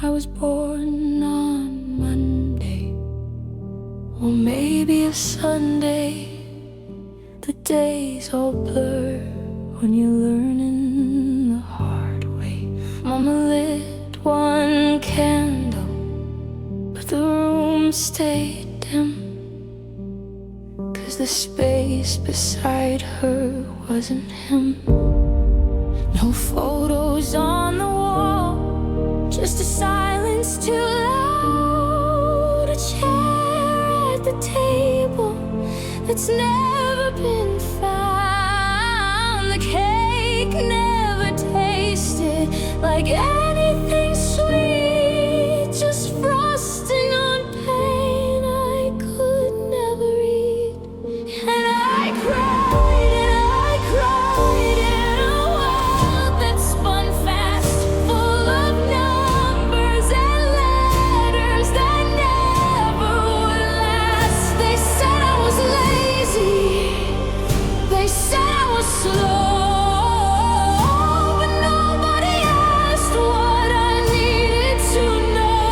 I was born on Monday, or maybe a Sunday. The days all blur when you're learning the hard way. Mama lit one candle, but the room stayed dim, 'cause the space beside her wasn't him. No photos on the wall, just a silence too loud. A chair at the table that's never been found. The cake never tasted like anything sweet, just frosting on pain I could never eat. And I cried and I cried in a world that spun fast, full of numbers and letters that never would last. They said I was lazy, they said I was slow, but nobody asked what I needed to know.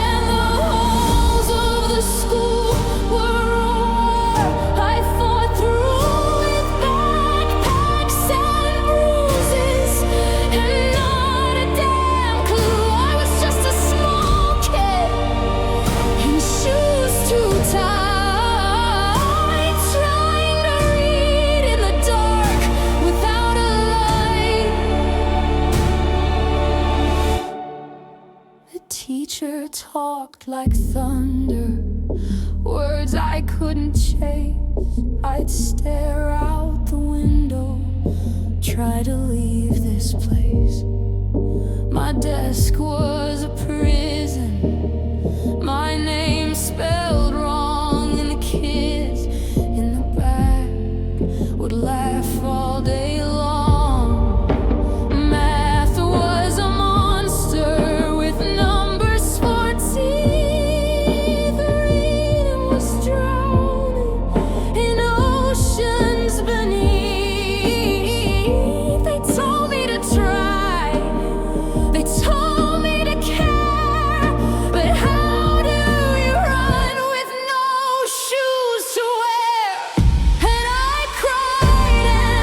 And the halls of the school were a war I fought through, with backpacks and bruises and not a damn clue. I was just a small kid in shoes too tight, trying to read in the dark without a light. The teacher talked like thunder, words I couldn't chase. I'd stare out the window, try to leave this place. My desk was a prison, my name spelled wrong, and the kids in the back would laugh all day long. Math was a monster with numbers for teeth. Reading was drowning in oceans beneath. They told me to try, they told me to care, but how do you run with no shoes to wear? And I cried in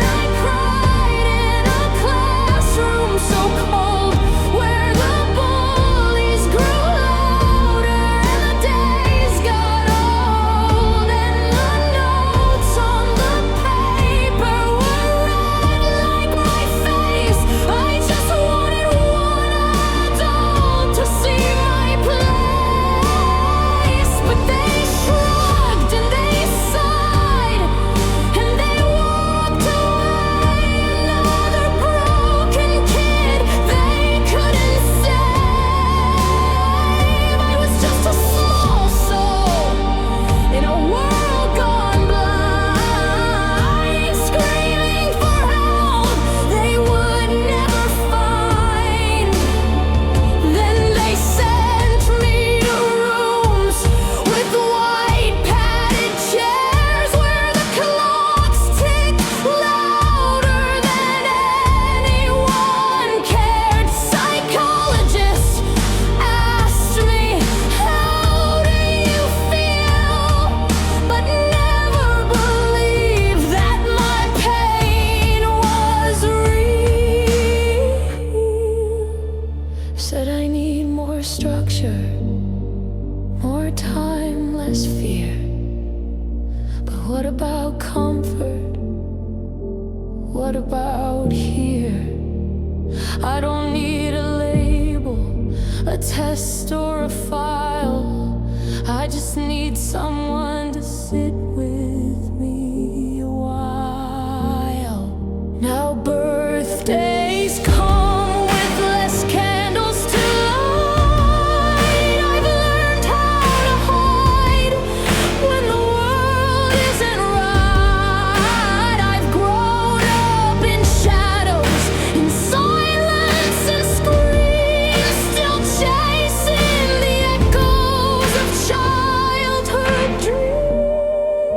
a classroom so cold, where the bullies grew louder and the days got old, and the notes on the paper were red like my face. I just wanted one adult to see my place, but they shrugged and they sighed and they walked away. Another broken kid they couldn't save. I was just a small soul in a world gone blind, screaming for help they would never find. Then they sent me to rooms with white padded chairs, where the clocks ticked louder than anyone cared. Psychologists asked me, how do you feel? But never believed that my pain was real. Said I need more structure, more time, less fear. But what about comfort? What about here? I don't need a label, a test or a file. I just need someone to sit with me a while. Now birthdays come with less candles to light. I've learned how to hide when the world isn't right. I've grown up in shadows, in silence and screams, still chasing the echoes of childhood dreams.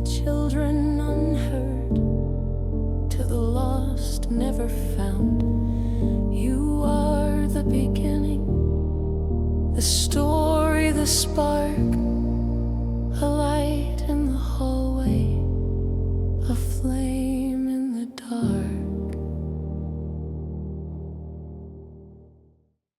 the children unheard, to the lost never found. You are the beginning, the story, the spark,